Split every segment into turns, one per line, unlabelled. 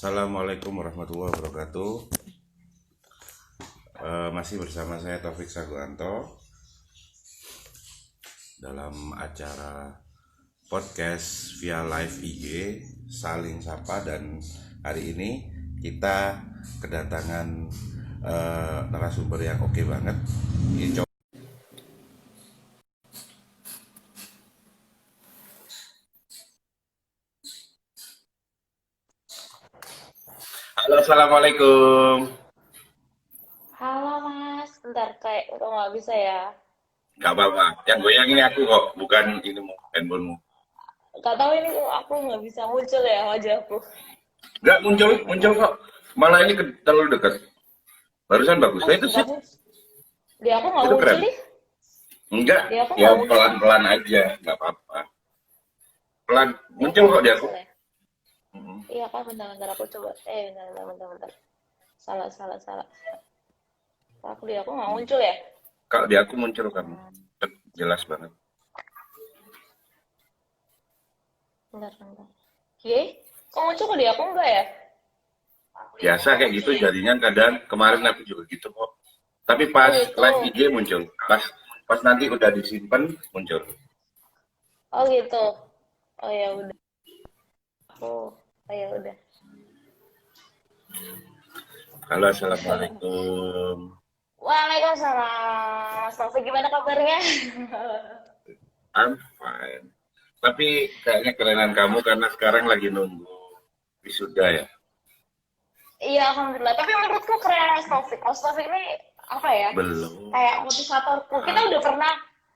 Assalamualaikum warahmatullahi wabarakatuh. Masih bersama saya Taufik Saguanto dalam acara podcast via live IG Saling Sapa, dan hari ini kita kedatangan narasumber yang oke banget. Halo, assalamualaikum.
Halo Mas, bentar kayak udah nggak bisa ya.
Gak apa-apa, yang goyang ini aku kok, bukan inimu, handphonemu.
Gak tahu ini kok aku nggak bisa muncul ya wajahku.
Gak muncul, muncul kok. Malah ini terlalu dekat. Barusan bagus. Nah, itu sih,
Aku di aku nggak
itu
muncul
keren.
nih.
Enggak,
Di aku
ya
nggak muncul.
pelan-pelan aja, nggak apa-apa. Pelan,
Di aku
muncul
nggak
kok di aku.
muncul ya. Iya kan, bentar-bentar aku coba. Bentar-bentar. Salah. Aku di aku nggak muncul ya.
Kalau di aku muncul kamu, jelas banget.
Bentar. Kok muncul kok di aku enggak ya?
Biasa kayak gitu jadinya, kadang kemarin aku juga gitu kok. Tapi pas
Oh gitu.
live IG muncul, pas nanti udah disimpan muncul.
Oh gitu. Oh ya udah. Oh ya udah.
Halo, assalamualaikum.
Waalaikumsalam. Mas Taufik, gimana kabarnya?
I'm fine. Tapi kayaknya kerenan kamu karena sekarang lagi nunggu wisuda ya.
Iya, alhamdulillah. Tapi menurutku keren Mas Taufik. Mas Taufik ini apa ya?
Belum.
Kayak motivatorku. Kita udah pernah,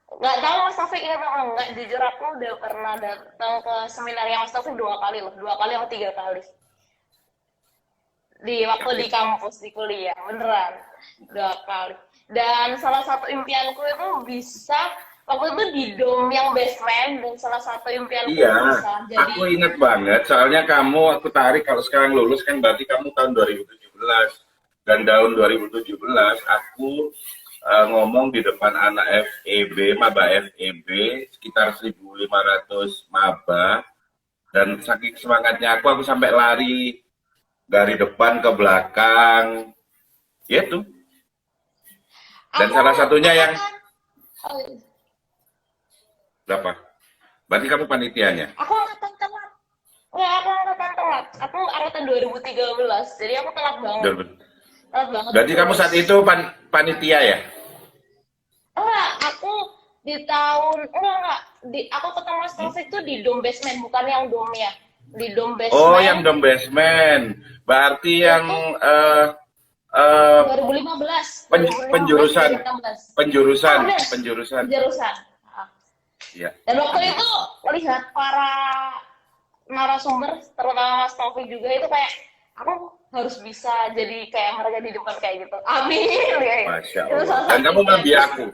nggak tahu Mas Taufik ini apa enggak. Jujur aku udah pernah datang ke seminarnya Mas Taufik 2 kali loh. 2 kali atau 3 kali. Di waktu di kampus, di kuliah. Beneran. 2 kali. Dan salah satu impianku itu bisa, waktu itu di dom yang basement, dan salah satu impianku
Iya,
bisa jadi,
aku inget banget. Soalnya kamu aku tarik kalau sekarang lulus kan berarti kamu tahun 2017. Dan tahun 2017 aku ngomong di depan anak FEB, maba FEB, sekitar 1.500 maba. Dan saking semangatnya aku sampai lari dari depan ke belakang. Ya itu. Dan
aku
salah satunya yang
angkatan, oh,
berapa? Berarti kamu panitianya.
aku angkatan telat. Enggak, aku angkatan telat. Aku angkatan 2013. Jadi aku telat banget. Telat banget.
Berarti kamu saat itu panitia ya?
Enggak, aku di tahun enggak. Aku ketemu Mas Taufik tuh di dom basement, bukan yang domnya. Di dom basement.
Oh, yang dom basement. Berarti yang
Itu 2015. 2015,
penjurusan.
Penjurusan. Ah.
Iya.
Dan waktu itu melihat para narasumber, terutama Mas Taufik juga, itu kayak aku harus bisa jadi kayak mereka di depan kayak gitu. Amin.
Masya
Itu
Allah.
salah
Dan
satu
kamu melebihi
impian.
aku.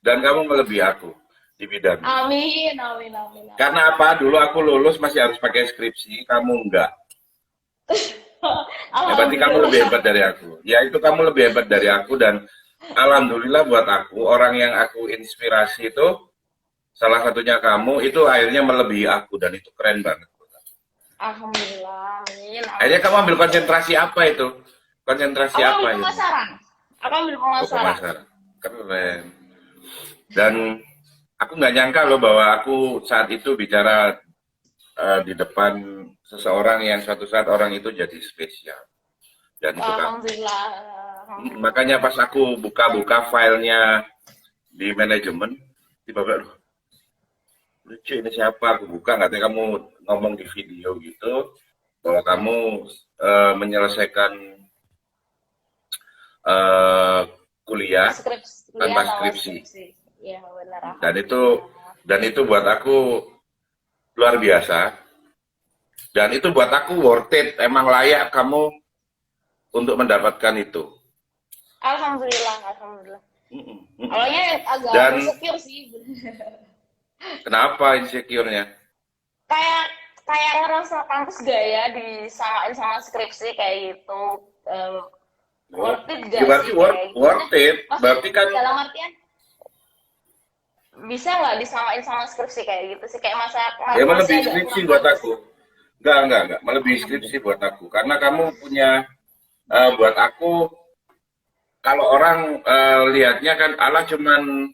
Dan kamu melebihi aku di bidang.
Amin.
Karena apa? Dulu aku lulus masih harus pakai skripsi, kamu enggak. Ya, berarti kamu lebih hebat dari aku. Ya, itu kamu lebih hebat dari aku, dan alhamdulillah buat aku, orang yang aku inspirasi itu salah satunya kamu, itu akhirnya melebihi aku, dan itu keren banget.
Alhamdulillah. Amin.
Akhirnya kamu ambil konsentrasi apa itu? Konsentrasi
Aku
apa
ambil
itu?
pemasaran. Aku ambil
Oh,
pemasaran.
pemasaran. Keren. Dan aku nggak nyangka loh bahwa aku saat itu bicara di depan seseorang yang suatu saat orang itu jadi spesial. Dan itu kan,
Alhamdulillah.
makanya pas aku buka-buka filenya di manajemen, tiba-tiba, lucu ini siapa? Aku buka, katanya kamu ngomong di video gitu, bahwa kamu menyelesaikan kuliah tanpa skripsi.
Iya, benar.
Dan itu buat aku luar biasa. Dan itu buat aku worth it, emang layak kamu untuk mendapatkan itu.
Alhamdulillah. Awalnya agak
Dan
insecure sih.
kenapa insecure-nya?
kayak kayak ngerasa kampus gak ya disamain sama skripsi kayak gitu. Worth it
Ya,
gak
berarti
sih kayak gitu?
worth it. Berarti kan
Dalam artian bisa nggak disamain sama skripsi kayak gitu sih, kayak masa
ya melebihi skripsi buat aku. Enggak. Melebihi skripsi buat aku. Karena kamu punya, buat aku, kalau orang lihatnya kan, Allah cuman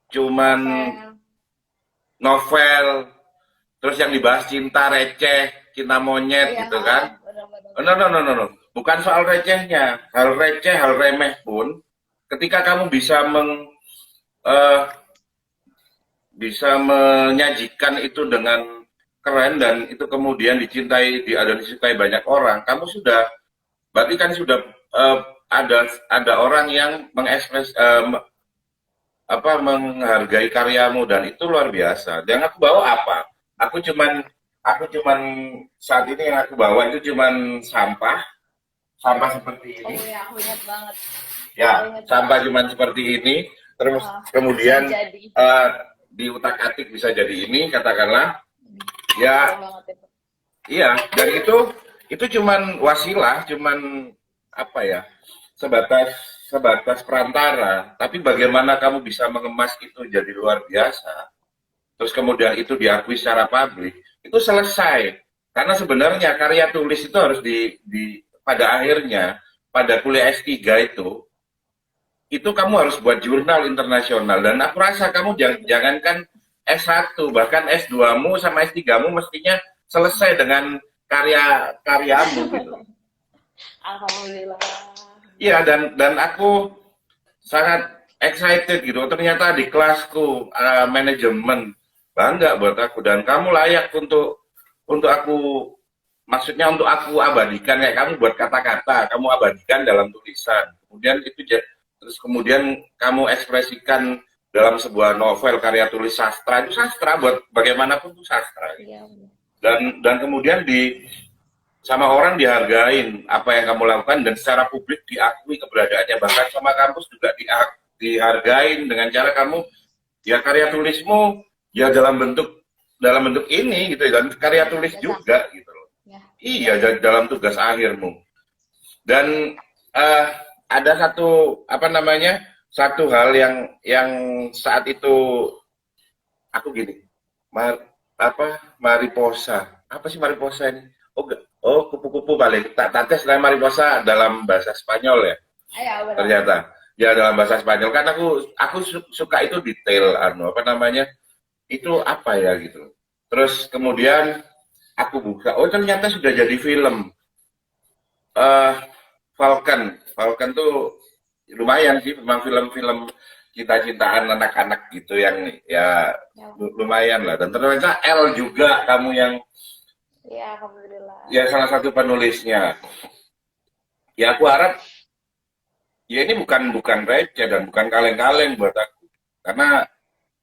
cuman
Novel.
novel, terus yang dibahas cinta receh, cinta monyet
Iya,
gitu kan.
benar-benar.
Oh, no, no, no, no, no. Bukan soal recehnya. Hal receh, hal remeh pun, ketika kamu eh, bisa menyajikan itu dengan keren dan itu kemudian dicintai, dan disukai banyak orang, kamu sudah, berarti kan sudah eh, ada orang yang menghargai karyamu dan itu luar biasa. Dan aku bawa apa? Aku cuman saat ini yang aku bawa itu cuman sampah, sampah seperti
Oh
ini.
ya, aku ingat banget. Aku
Ya,
ingat banget.
sampah cuman seperti ini. Terus
Bisa
kemudian
jadi.
eh, diutak-atik bisa jadi ini, katakanlah. Ya,
Betul banget itu.
iya. Dan itu cuman wasilah, cuman apa ya? Sebatas sebatas perantara. Tapi bagaimana kamu bisa mengemas itu jadi luar biasa? Terus kemudian itu diakui secara publik, itu selesai. Karena sebenarnya karya tulis itu harus pada akhirnya, pada kuliah S3 itu kamu harus buat jurnal internasional. Dan aku rasa kamu jangankan S1, bahkan S2-mu sama S3-mu mestinya selesai dengan karyamu gitu.
Alhamdulillah.
Iya, dan aku sangat excited gitu. Ternyata di kelasku manajemen bangga buat aku dan kamu layak untuk aku, maksudnya untuk aku abadikan kayak kamu buat kata-kata, kamu abadikan dalam tulisan. Kemudian terus kemudian kamu ekspresikan dalam sebuah novel karya tulis sastra, itu sastra buat bagaimanapun itu sastra.
Iya.
Dan kemudian sama orang dihargain apa yang kamu lakukan dan secara publik diakui keberadaannya, bahkan sama kampus juga dihargain dengan cara kamu ya karya tulismu ya dalam bentuk ini gitu dan karya tulis juga gitu loh.
Ya.
Iya, dalam tugas akhirmu. Dan ada satu hal yang saat itu aku gini, mariposa, apa sih mariposa ini? Kupu-kupu paling tak tes lah mariposa dalam bahasa Spanyol ya.
Iya, benar.
Ternyata ya dalam bahasa Spanyol kan aku suka itu detail itu apa ya gitu. Terus kemudian aku buka, ternyata sudah jadi film. Falcon tuh lumayan sih, memang film-film cinta-cintaan anak-anak gitu yang ya lumayan lah. Dan ternyata L juga kamu yang
Iya, alhamdulillah.
ya salah satu penulisnya. Ya aku harap ya ini bukan receh dan bukan kaleng-kaleng buat aku. Karena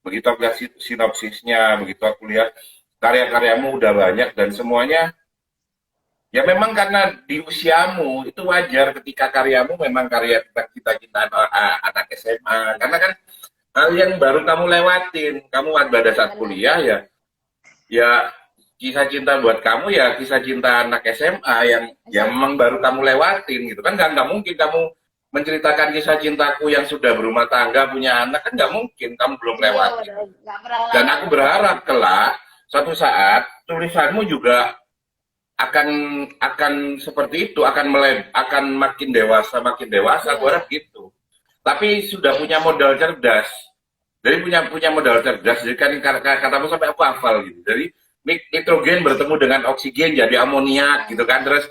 begitu aku lihat sinopsisnya, begitu aku lihat karya-karyamu udah banyak dan semuanya ya memang karena di usiamu itu wajar ketika karyamu memang karya tentang cita-citaan anak SMA. Karena kan hal yang baru kamu lewatin, kamu pada saat kuliah ya kisah cinta buat kamu ya kisah cinta anak SMA yang memang baru kamu lewatin gitu kan. Nggak mungkin kamu menceritakan kisah cintaku yang sudah berumah tangga punya anak, kan nggak mungkin, kamu belum lewati. Dan aku berharap kelak suatu saat tulisanmu juga akan seperti itu, akan makin dewasa aku harap gitu. Tapi sudah punya modal cerdas, jadi punya modal cerdas. Jadi kan katamu sampai aku hafal gitu. Jadi nitrogen bertemu dengan oksigen jadi amoniak gitu kan. Terus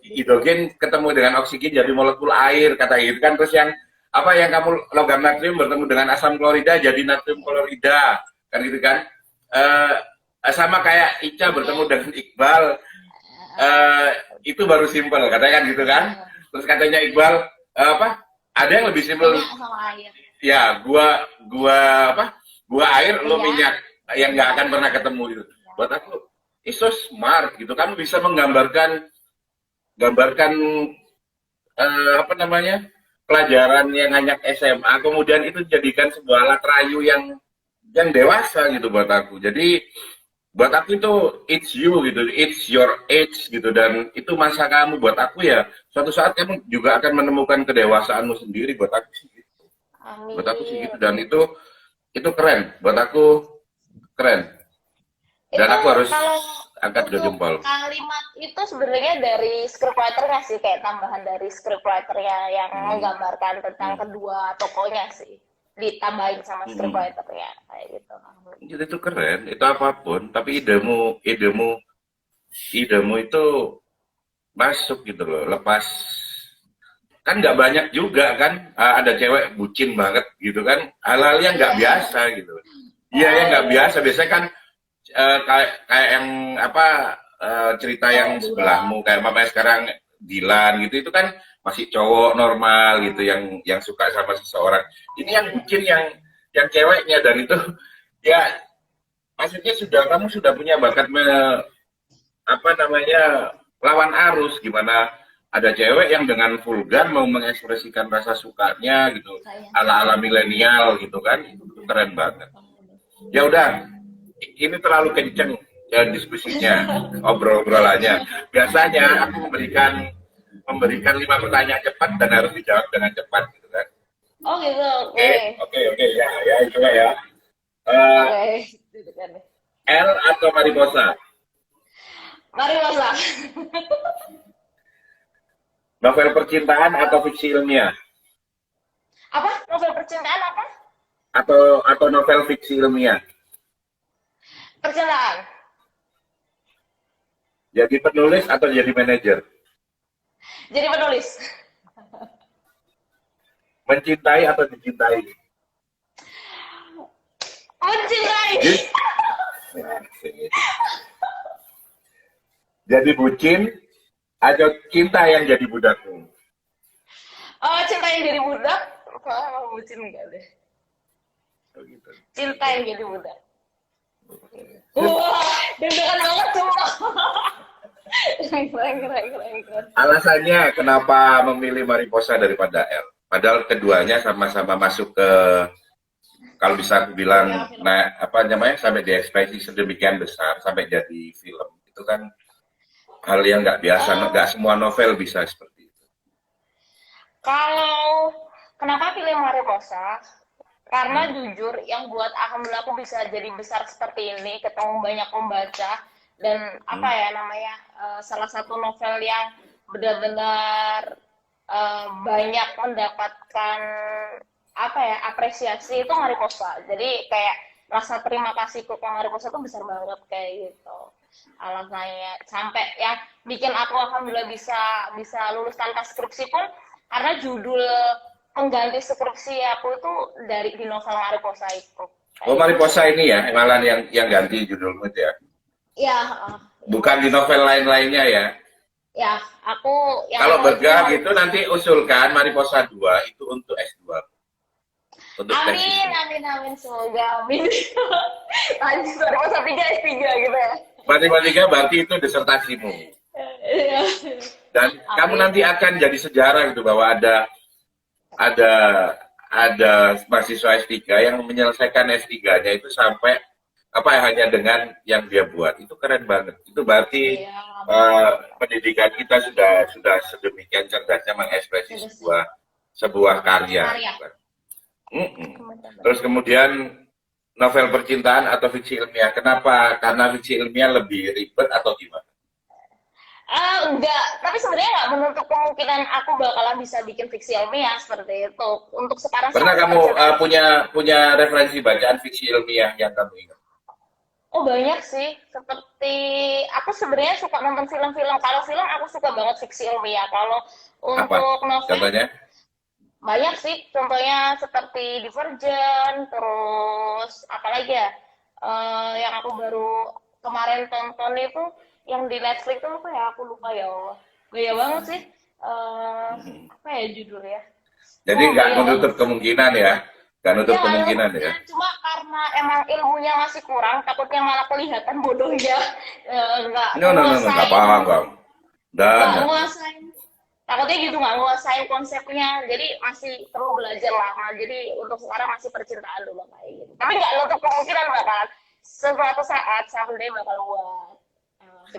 hidrogen ketemu dengan oksigen jadi molekul air kata gitu kan. Terus yang kamu logam natrium bertemu dengan asam klorida jadi natrium klorida kan gitu kan. Sama kayak Ica bertemu dengan Iqbal, itu baru simpel katanya kan gitu kan. Terus katanya Iqbal ada yang lebih simpel ya, gua air lo minyak yang nggak akan pernah ketemu gitu. Buat aku it's so smart gitu, kamu bisa menggambarkan pelajaran yang hanya SMA kemudian itu dijadikan sebuah alat rayu yang dewasa gitu buat aku. Jadi buat aku itu it's you gitu, it's your age gitu, dan itu masa kamu. Buat aku ya suatu saat kamu juga akan menemukan kedewasaanmu sendiri. Buat aku sih gitu.
Amin.
Buat aku sih gitu, dan itu keren. Buat aku keren. Dan
Itu
aku harus
kalau
angkat ke
untuk
jempol.
kalimat itu sebenarnya dari scriptwriter-nya sih, kayak tambahan dari scriptwriter-nya yang
Hmm.
menggambarkan tentang
Hmm.
kedua tokohnya sih. Ditambahin sama
Hmm.
scriptwriter-nya kayak gitu.
Itu keren, itu apapun, tapi idemu itu masuk gitu loh. Lepas kan nggak banyak juga kan, ada cewek bucin banget gitu kan, hal-hal yang nggak
Iya.
biasa gitu. Iya ya
Oh
nggak
iya
biasa,
iya.
biasanya kan kayak kayak yang apa, cerita yang
Cewek buram.
sebelahmu kayak mamanya sekarang Dilan gitu, itu kan masih cowok normal gitu yang suka sama seseorang. Ini yang
Iya.
bucin, yang ceweknya, dan itu ya maksudnya kamu sudah punya bakat apa namanya, lawan arus. Gimana ada cewek yang dengan vulgar mau mengekspresikan rasa sukanya gitu,
Saya.
ala-ala milenial gitu kan, itu keren banget. Ya udah, ini terlalu kenceng ya diskusinya, obrolannya. Biasanya aku memberikan 5 pertanyaan cepat dan harus dijawab dengan cepat gitu kan.
Oh gitu,
Oke,
oke.
oke, ya coba ya. Eh,
Oke. Gitu kan.
L atau mariposa?
Mari masak.
Novel percintaan atau fiksi ilmiah?
Apa? Novel percintaan apa?
Atau novel fiksi ilmiah?
Percintaan.
Jadi penulis atau jadi manajer?
Jadi penulis.
Mencintai atau dicintai?
Mencintai.
Jadi bucin atau cinta yang jadi budakmu?
Oh, cinta yang jadi budak? Oh, bucin enggak deh.
Oh, gitu.
Cinta yang jadi budak. Wah, deg-degan banget sumpah. Keren.
Alasannya kenapa memilih mariposa daripada L? Padahal keduanya sama-sama masuk ke, kalau bisa aku bilang, nah apa namanya, sampai diekspresi sedemikian besar sampai jadi film. Itu kan hal yang nggak biasa, nggak semua novel bisa seperti itu.
Kalau kenapa pilih Mariposa? Karena jujur yang buat alhamdulillah aku bisa jadi besar seperti ini, ketemu banyak pembaca dan apa ya namanya, salah satu novel yang benar-benar banyak mendapatkan apa ya apresiasi itu Mariposa. Jadi kayak rasa terima kasihku ke Mariposa itu besar banget kayak gitu. Alasannya sampai yang bikin aku alhamdulillah bisa lulus tanpa skripsi pun karena judul pengganti skripsi aku itu dari di novel Mariposa itu.
Oh, Mariposa ini ya, malah yang ganti judulmu itu ya?
Ya,
Bukan di novel lain-lainnya ya?
ya aku yang
Kalau bergah
Mariposa.
gitu nanti usulkan Mariposa 2 itu untuk S2. Untuk
Amin, semoga amin. Lanjut Mariposa 3 S3 gitu ya.
Matematika berarti itu disertasimu.
Iya.
Dan kamu nanti akan jadi sejarah gitu, bahwa ada mahasiswa S3 yang menyelesaikan S3-nya itu sampai apa ya, hanya dengan yang dia buat. Itu keren banget. Itu berarti pendidikan kita sudah sedemikian cerdasnya mengekspresi sebuah karya. Terus kemudian novel percintaan atau fiksi ilmiah. Kenapa? Karena fiksi ilmiah lebih ribet atau gimana?
Enggak, tapi sebenarnya nggak menutup kemungkinan aku bakalan bisa bikin fiksi ilmiah seperti itu. Untuk sekarang
Pernah kamu punya referensi bacaan fiksi ilmiah yang kamu ingat?
Oh banyak sih, seperti aku sebenarnya suka nonton film-film. Kalau film aku suka banget fiksi ilmiah. Kalau untuk novel
contohnya?
Banyak sih, contohnya seperti Divergent, terus apalagi ya, yang aku baru kemarin tonton itu yang di Netflix itu apa ya, aku lupa ya Allah. Gaya banget sih, apa ya judulnya?
Jadi nggak menutup kemungkinan ya? Nggak nutup kemungkinan ya?
Cuma karena emang ilmunya masih kurang, takutnya malah kelihatan bodohnya. Nggak
apa-apa.
Nggak nguasain. Takutnya gitu nggak nguasain konsepnya, jadi masih perlu belajar lama. Jadi untuk sekarang masih percintaan dulu kayak gitu. Tapi nggak nutup kemungkinan bakalan suatu saat someday bakal buat.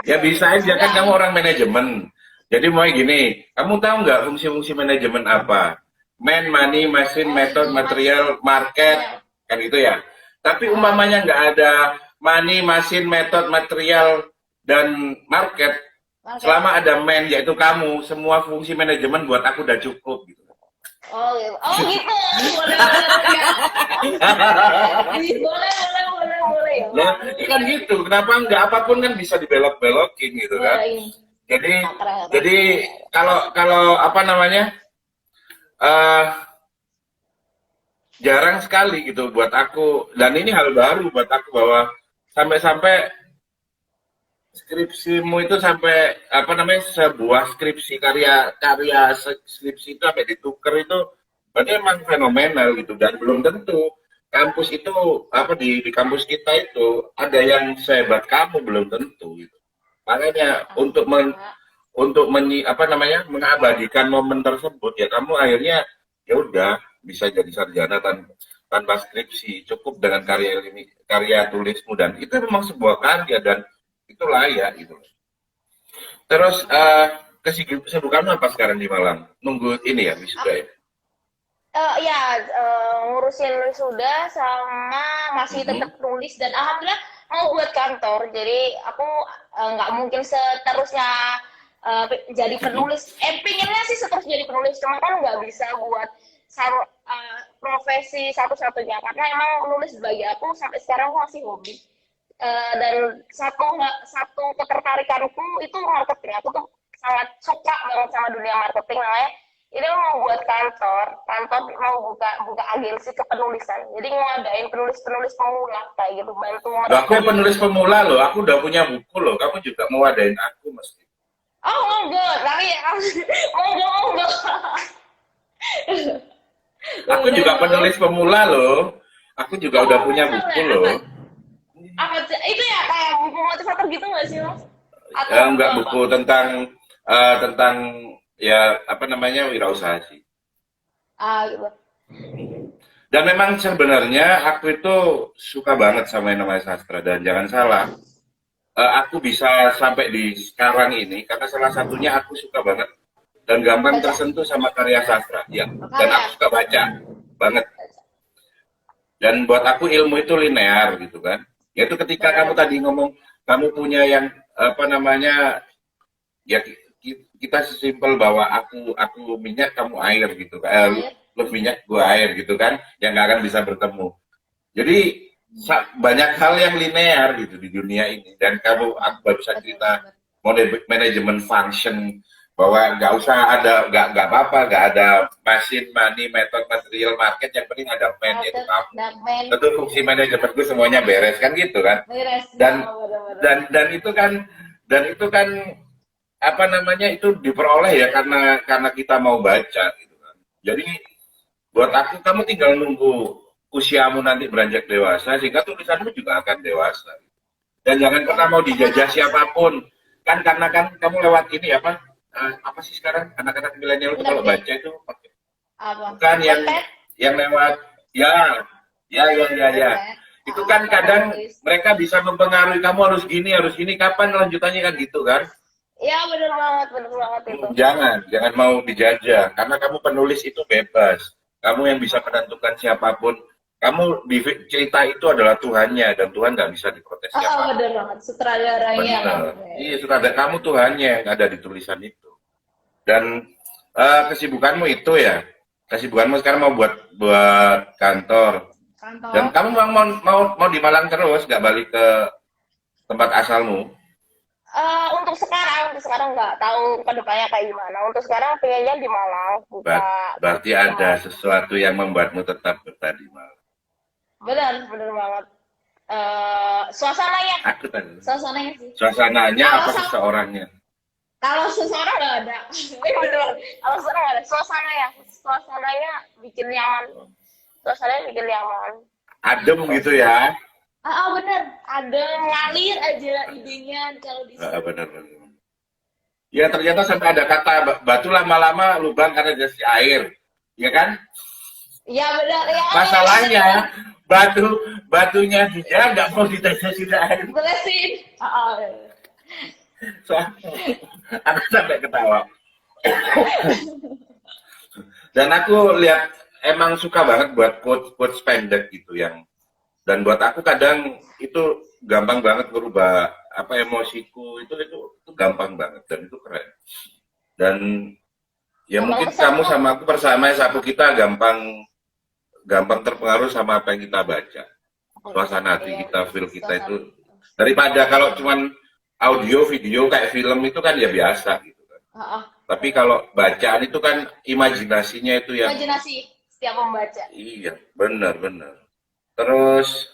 Ya bisa aja kan, kamu orang manajemen. Jadi mau gini, kamu tahu nggak fungsi-fungsi manajemen apa? Man, money, machine, method, material, market, kan gitu ya. Tapi umpamanya nggak ada money, mesin, metode, material, dan market.
Oke.
Selama ada man, yaitu kamu, semua fungsi manajemen buat aku udah cukup gitu.
Oh gitu. Oh gitu. Boleh, boleh ya.
Nah, kan gitu. Kenapa enggak? Apapun kan bisa dibelok-belokin gitu kan.
Ini.
Jadi,
Keren.
jadi kalau apa namanya, eh jarang sekali gitu buat aku. Dan ini hal baru buat aku bahwa sampai-sampai skripsimu itu sampai apa namanya sebuah skripsi karya skripsi itu sampai ditukar itu berarti emang fenomenal gitu dan belum tentu kampus itu apa di kampus kita itu ada yang sehebat kamu belum tentu gitu. Makanya apa namanya mengabadikan momen tersebut ya kamu akhirnya ya udah bisa jadi sarjana tanpa skripsi cukup dengan karya tulismu dan itu memang sebuah karya dan itu layak gitu. Terus kesibukanmu apa sekarang di Malang? Nunggu ini ya wisuda ya?
Ngurusin wisuda sama masih tetap nulis dan alhamdulillah mau buat kantor. Jadi aku nggak mungkin seterusnya jadi penulis. Pinginnya sih seterus jadi penulis, cuma kan nggak bisa buat profesi satu-satunya karena emang nulis bagi aku sampai sekarang masih hobi. Dan satu ketertarikanku itu marketing. Aku tuh sangat suka banget sama dunia marketing, makanya ini mau buat kantor mau buka agensi kepenulisan. Jadi ngadain penulis pemula kayak gitu, bantu mereka.
Aku penulis pemula loh, aku udah punya buku loh. Kamu juga mau adain aku mesti.
Oh enggak, tapi enggak.
Aku juga penulis pemula loh. Aku juga udah punya buku loh.
Apa itu ya kayak buku motivator gitu nggak sih Mas?
Enggak buku tentang ya apa namanya wirausaha sih.
Gitu.
Dan memang sebenarnya aku itu suka banget sama yang namanya sastra dan jangan salah, aku bisa sampai di sekarang ini karena salah satunya aku suka banget dan gampang tersentuh sama karya sastra, ya. Dan aku suka baca banget. Dan buat aku ilmu itu linear gitu kan. Yaitu ketika kamu tadi ngomong kamu punya yang apa namanya ya kita sesimpel bahwa aku minyak kamu air gitu kan lu minyak gua air gitu kan yang nggak akan bisa bertemu jadi banyak hal yang linear gitu di dunia ini dan aku baru bisa cerita manajemen function bahwa nggak usah ada nggak apa-apa nggak ada mesin money method material market yang penting ada man itu kamu tentu fungsi manajemenku semuanya beres kan gitu kan dan itu kan apa namanya itu diperoleh ya karena kita mau baca gitu kan. Jadi buat aku kamu tinggal nunggu usiamu nanti beranjak dewasa sehingga tulisanmu juga akan dewasa. Dan jangan pernah mau dijajah siapapun. Kan karena kan kamu lewat ini apa sih sekarang anak-anak milenial itu kalau baca itu pakai bukan yang lewat ya. Itu kan kadang mereka bisa mempengaruhi kamu harus gini kapan lanjutannya kan gitu kan.
Ya benar banget itu.
Jangan mau dijajah karena kamu penulis itu bebas. Kamu yang bisa menentukan siapapun. Kamu di cerita itu adalah Tuhannya dan Tuhan nggak bisa diprotes siapapun.
Benar banget sutradaranya.
Iya sutradara kamu Tuhannya yang ada di tulisan itu. Dan kesibukanmu itu ya. Kesibukanmu sekarang mau buat kantor. Dan kamu mau di Malang terus nggak balik ke tempat asalmu?
Untuk sekarang nggak tahu kedepannya kayak gimana. Untuk sekarang pengennya di Malang.
Berarti ada sesuatu yang membuatmu tetap betah di Malang.
Benar banget. Suasananya. Suasananya sih.
Suasananya apa seseorangnya?
Kalau seseorang nggak ada. Benar. Kalau seseorang nggak ada. Suasananya bikin nyaman.
Adem gitu ya.
Bener, ada ngalir aja idenya kalau di sini.
Bener. Ya ternyata sampai ada kata batu lama-lama lubang karena dasi air, ya kan?
Ya benar ya.
Masalahnya batunya dia nggak mau ditetesin air.
Belesin.
Aku sampai ketawa. Dan aku lihat emang suka banget buat quotes pendek gitu yang Dan buat aku kadang itu gampang banget merubah apa emosiku itu gampang banget dan itu keren. Dan ya
Gampang
mungkin
kesel
kamu
tuh.
sama aku persamanya sapu kita gampang gampang terpengaruh sama apa yang kita baca. Suasana hati
Iya,
kita, feel kita
suasana.
itu daripada kalau cuman audio, video kayak film itu kan ya biasa gitu kan.
Heeh,
Tapi
benar.
kalau bacaan itu kan imajinasinya itu yang
Imajinasi setiap membaca.
iya, benar-benar. Terus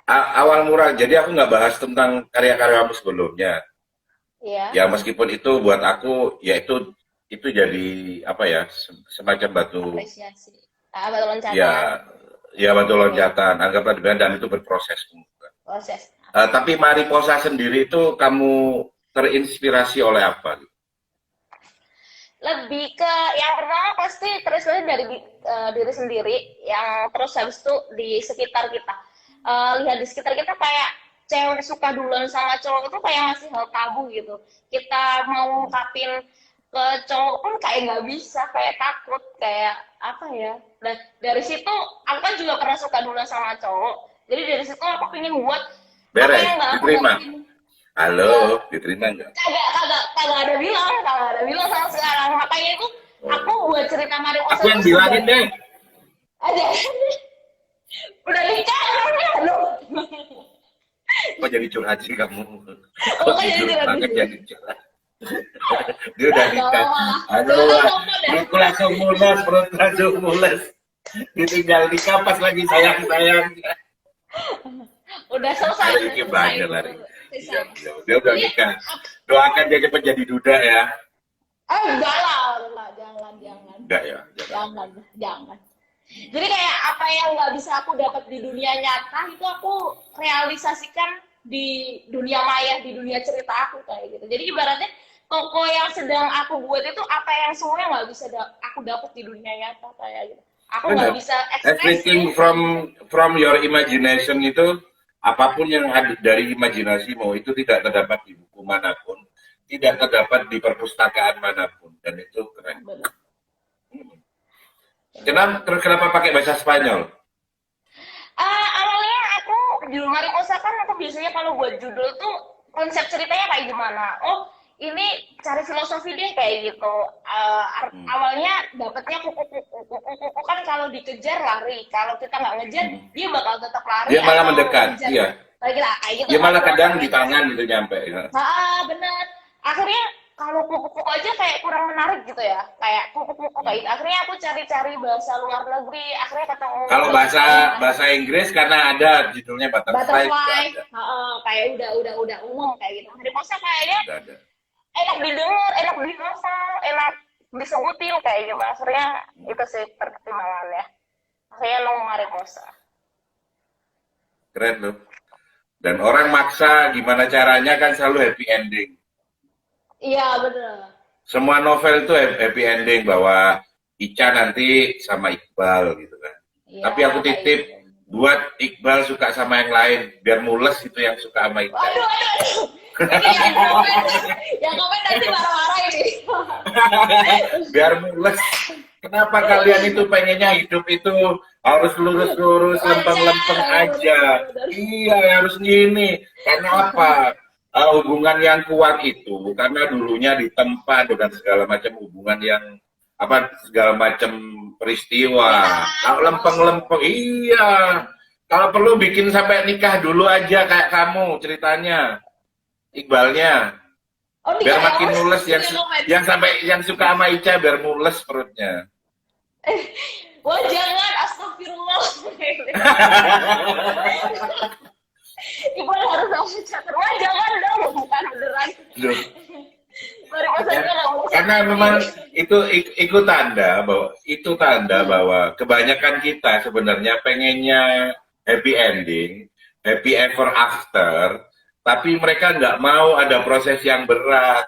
awal murah, jadi aku nggak bahas tentang karya-karyamu sebelumnya.
Iya,
Ya meskipun itu buat aku, ya itu jadi apa ya, semacam batu,
apresiasi. Ah, batu loncatan.
ya ya batu
Iya,
loncatan. Anggaplah demikian dan itu berproses.
proses.
Tapi Mariposa sendiri itu kamu terinspirasi oleh apa?
Lebih ke yang pertama pasti terinspirasi dari diri sendiri, yang terus habis itu di sekitar kita. Lihat di sekitar kita kayak cewek suka duluan sama cowok itu kayak masih hal tabu gitu. Kita mau ngungkapin ke cowok pun kayak nggak bisa, kayak takut, kayak apa ya. Dan dari situ aku kan juga pernah suka duluan sama cowok. Jadi dari situ aku pengen buat apa
Beres,
yang nggak aku
diterima.
dapetin. Ya,
Halo, diterima nggak?
kagak ada bilang sama sekarang. Makanya itu aku
Oh.
buat cerita Mariposa
Aku
itu
yang bilangin deh.
ada udah nikah orangnya aduh.
Kok jadi curhat sih kamu? Kok
Makanya
jujur
tidak
banget
bisa.
jadi curhat? Dia udah
Gak
nikah.
lama lah.
Aduh,
Jangan ngomong deh.
perutku langsung mules. Ditinggal nikah pas lagi sayang-sayangnya.
Udah selesai.
Hari
Udah
ini
selesai.
banyak lari. Iya,
Selesai.
dia udah
Jadi,
nikah. Doakan dia cepat jadi duda ya.
enggak lah, enggak, jangan.
Enggak ya.
Jangan. Jadi kayak apa yang nggak bisa aku dapat di dunia nyata itu aku realisasikan di dunia maya, di dunia cerita aku kayak gitu. Jadi ibaratnya toko yang sedang aku buat itu apa yang semuanya nggak bisa aku dapat di dunia nyata kayak gitu. Aku nggak
Benar.
bisa
Everything
ekspresi.
from your imagination itu apapun yang ada dari imajinasimu itu tidak terdapat di buku manapun, tidak terdapat di perpustakaan manapun dan itu keren.
Benar.
Kenapa pakai bahasa Spanyol?
Awalnya aku di Mariposa kan aku biasanya kalau buat judul tuh konsep ceritanya kayak gimana. Oh, ini cari filosofi dia kayak gitu. Awalnya dapetnya kuku kan kalau dikejar lari, kalau kita nggak ngejar dia bakal tetap lari.
Dia malah
atau
mendekat,
ngejar.
iya.
Kayak gitu.
Dia malah
Kan.
kadang di tangan gitu nyampe. Ya.
Benar. Akhirnya kalau kuku-kuku aja kayak kurang menarik gitu ya, kayak kuku-kuku kayak gitu. Akhirnya aku cari-cari bahasa luar negeri, akhirnya ketemu
Kalau bahasa Inggris karena ada judulnya Butterfly,
butterfly,
ada.
kayak udah umum kayak gitu. Mariposa kayaknya
Ada.
enak didengar, enak dihafal, enak disebutin kayak gitu. Akhirnya itu sih pertimbangannya. Akhirnya nemu Mariposa.
Keren loh. Dan orang maksa gimana caranya kan selalu happy ending.
Iya bener.
Semua novel itu happy ending bahwa Ica nanti sama Iqbal gitu kan.
Iya,
Tapi aku titip
kayak gitu.
buat Iqbal suka sama yang lain biar mules itu yang suka sama Ica.
Waduh. Ini yang komen nanti marah-marah ini.
Biar mules. Kenapa kalian itu pengennya hidup itu harus lurus-lurus, lempeng-lempeng aja? Iya, harus gini. Karena apa? Hubungan yang kuat itu karena dulunya ditempa dengan segala macam hubungan yang segala macam peristiwa. Kalau lempeng-lempeng, iya. Kalau perlu bikin sampai nikah dulu aja kayak kamu ceritanya, Iqbalnya.
Oh,
Biar
nikah
makin
ya,
mules yang suka sama Ica biar mules perutnya.
Wah jangan, astagfirullah. Ibu harus langsung catur. Wah jangan dong, bukan beneran.
Loh,
Mariposa itu nggak boleh
karena
seperti
memang
itu.
itu tanda bahwa kebanyakan kita sebenarnya pengennya happy ending, happy ever after, tapi mereka nggak mau ada proses yang berat,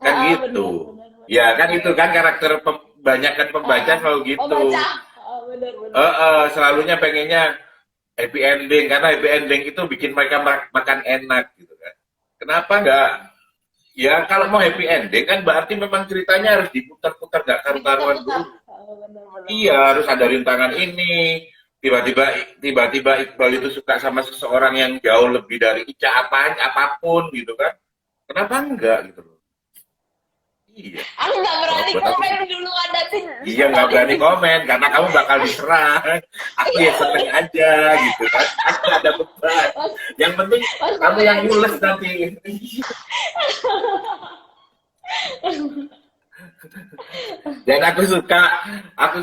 kan gitu.
Benar.
Ya kan itu kan karakter kebanyakan pembaca selalu gitu.
Pembaca. Benar.
Selalunya pengennya happy ending karena happy ending itu bikin mereka makan enak gitu kan. Kenapa nggak? Ya kalau mau happy ending kan berarti memang ceritanya harus diputar-putar nggak karu-karuan dulu.
Benar.
Iya harus ada rintangan ini, tiba-tiba Iqbal itu suka sama seseorang yang jauh lebih dari Ica apapun gitu kan. Kenapa enggak gitu loh. Iya.
Aku nggak
Kalau
berani
buat aku
komen
sih.
dulu ada di
Iya nggak berani komen karena kamu bakal diserang. Aku ya seneng aja gitu kan. Aku nggak ada beban.
pas,
Yang penting
pas
kamu
komen
yang
aja.
mules nanti. Dan aku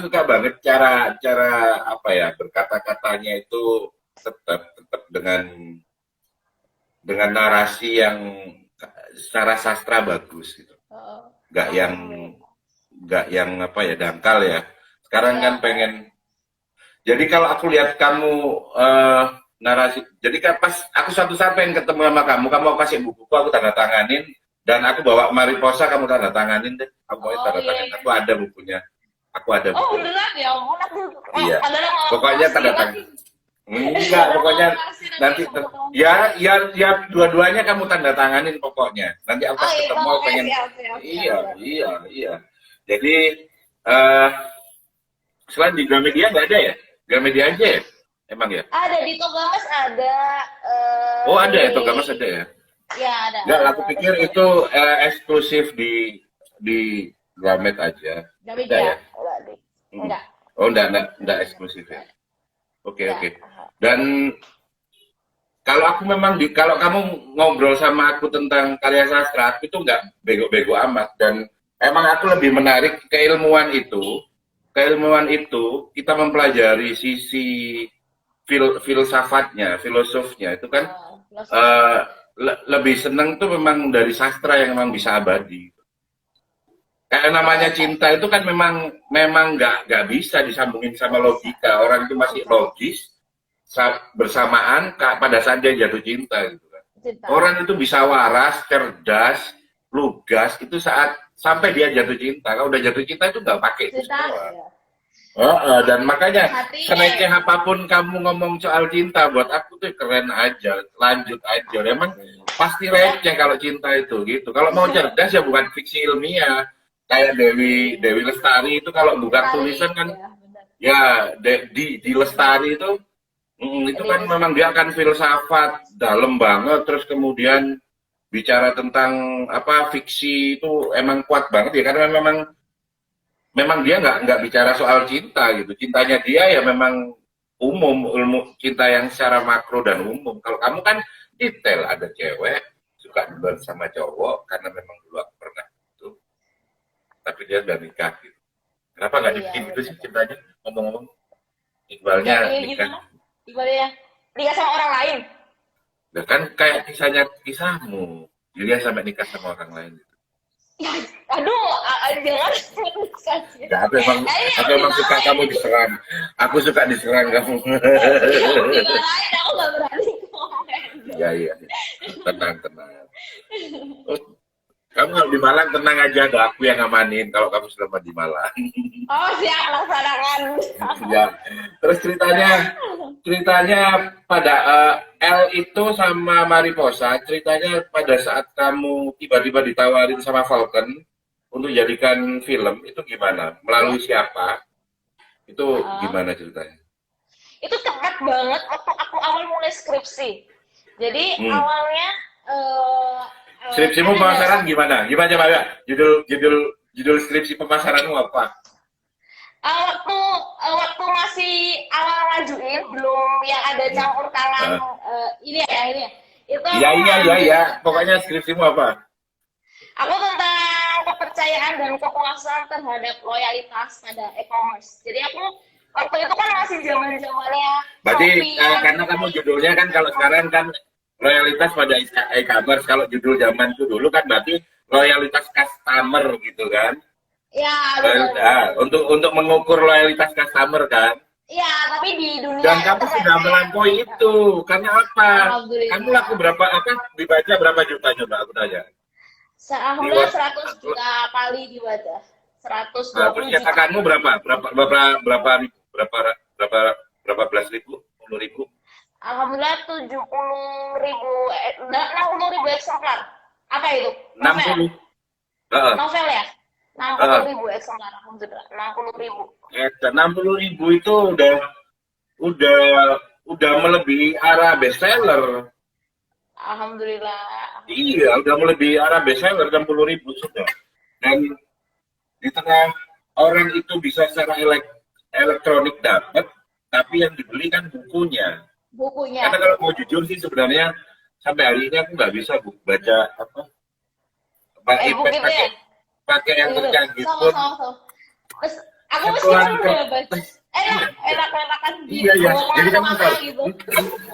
suka banget cara cara apa ya berkata-katanya itu tetap dengan narasi yang secara sastra bagus gitu.
Oh,
Nggak yang
alhamdulillah.
nggak yang apa ya dangkal ya. Sekarang kan
Ya,
pengen. Jadi kalau aku lihat kamu narasi, jadi kan pas aku suatu saat pengen ketemu sama kamu mau kasih bukuku, aku tanda tanganin, dan aku bawa Mariposa, kamu tanda tanganin deh, aku mau
oh
tanda
iya
tangan,
iya.
aku ada
Oh
bukunya,
beneran ya ampun aku
iya,
padahal mau
pokoknya
kasih
tanda
nanti.
tangan, enggak,
Padahal
pokoknya
mau kasih nanti
nanti,
sebelum ketemu.
ya, dua-duanya kamu tanda tanganin pokoknya, nanti aku
Oh
pas
iya,
ketemu aku
oke
pengen,
siap siap siap
iya,
siap.
iya, iya, jadi, eh selain di Gramedia nggak ada ya? Gramedia aja ya? Emang ya?
Ada di Togamas ada
Oh ada
di
ya, Togamas ada ya?
ya ada
Enggak,
ada
aku
ada
pikir
store.
itu eksklusif di Gramet aja.
Tapi
Enggak
dia
ya?
enggak di
Mm.
enggak
Oh enggak eksklusif ya. Oke,
enggak.
oke. Dan kalau aku memang kalau kamu ngobrol sama aku tentang karya sastra, itu enggak bego-bego amat dan emang aku lebih menarik keilmuan itu kita mempelajari sisi filsafatnya, filosofnya itu kan
Filosofi.
eh, lebih seneng tuh memang dari sastra yang memang bisa abadi. Kayak namanya
Oh,
cinta itu kan memang memang nggak bisa disambungin sama
nggak bisa.
logika. Orang itu
Nggak
masih
bisa.
logis bersamaan pada saat dia jatuh cinta gitu kan.
Cinta.
Orang itu bisa waras, cerdas, lugas itu saat sampai dia jatuh cinta. Kalau udah jatuh cinta itu nggak pakai itu
Cinta
semua.
ya.
Dan makanya
Hatinya
senekeh apapun kamu ngomong soal cinta, buat aku tuh keren aja, lanjut aja. Emang pasti receh kalau cinta itu gitu. Kalau mau cerdas ya bukan fiksi ilmiah. Kayak Dewi Lestari itu kalau buka
Lestari
tulisan kan
ya benar.
ya di Lestari itu
Jadi
kan memang dia akan filsafat dalam banget, terus kemudian bicara tentang apa fiksi itu emang kuat banget ya karena memang dia nggak bicara soal cinta gitu. Cintanya dia ya memang umum, ilmu cinta yang secara makro dan umum. Kalau kamu kan detail, ada cewek suka duluan sama cowok karena memang dulu aku pernah itu, tapi dia udah nikah gitu. Kenapa nggak
Iya
dibikin gitu sih
benar.
cintanya? Ngomong-ngomong,
Yang
Iqbalnya
kayak
nikah.
gimana? Gimana ya? Nikah sama orang lain.
Nah, kan kayak kisahmu. Julia sampai nikah sama orang lain gitu.
Ya, aduh, jangan saja.
Ya,
Ini
aku
aku
emang suka
dimarahin.
kamu diserang. Aku suka diserang kamu.
Ini aku dimarahin, aku nggak berani komen.
Iya, iya. Tenang, tenang. Oh, kamu kalau di Malang tenang aja, ada aku yang ngamanin kalau kamu selama di Malang.
Oh, siap, laksanakan.
Ya. Terus ceritanya pada L itu sama Mariposa, ceritanya pada saat kamu tiba-tiba ditawarin sama Falcon untuk jadikan film, itu gimana?
Ya,
Melalui siapa? Itu
uh,
gimana ceritanya?
itu tepat banget waktu aku awal mulai skripsi. Jadi
Hmm.
awalnya kan
Skripsimu
ada
pemasaran gimana? Gimana coba ya? Judul skripsi pemasaranmu apa?
waktu masih awal ngajuin belum yang ada
Hmm.
campur tangan
Uh,
ini ya itu
iya,
aku
iya, iya,
ngambil
iya.
tentang
Pokoknya skripsimu apa?
aku tentang kepercayaan dan kepuasan terhadap loyalitas pada e-commerce. Jadi aku waktu itu kan masih zaman zamannya
Berarti
Shopee kan.
karena kamu judulnya kan kalau sekarang kan loyalitas pada e-commerce, kalau judul zaman itu dulu kan berarti loyalitas customer gitu kan.
Ya benar benar.
Untuk mengukur loyalitas customer kan.
Ya tapi di dunia
Dan kamu sudah
internetnya
melampaui itu. Karena apa? Kamu laku
alhamdulillah.
berapa apa dibaca berapa juta coba aku tanya. Di
Alhamdulillah 100 juta kali dibaca.
terus
120 juta.
cetakanmu berapa? Berapa berapa belas ribu? 10.000?
Alhamdulillah 70.000, 60.000 eksemplar. Apa itu? Novel.
60. Heeh.
Novel ya?
Heeh.
60.000 eksemplar. Alhamdulillah. 60.000.
60.000 itu udah melebihi arah bestseller.
Alhamdulillah.
Iya, udah melebihi arah bestseller 60.000 sudah. Dan di tengah orang itu bisa secara elektronik dapat, tapi yang dibeli kan bukunya.
Bukunya.
Karena kalau mau jujur sih sebenarnya sampai hari ini aku nggak bisa baca apa pakai
buku itu ya?
pakai yang tercanggih
Sama,
pun.
sama, sama. Mas, aku
Sentuhan
meskipun udah baca, enak-enakan gitu.
Iya ya, jadi kan
Langsung
misal,
gitu.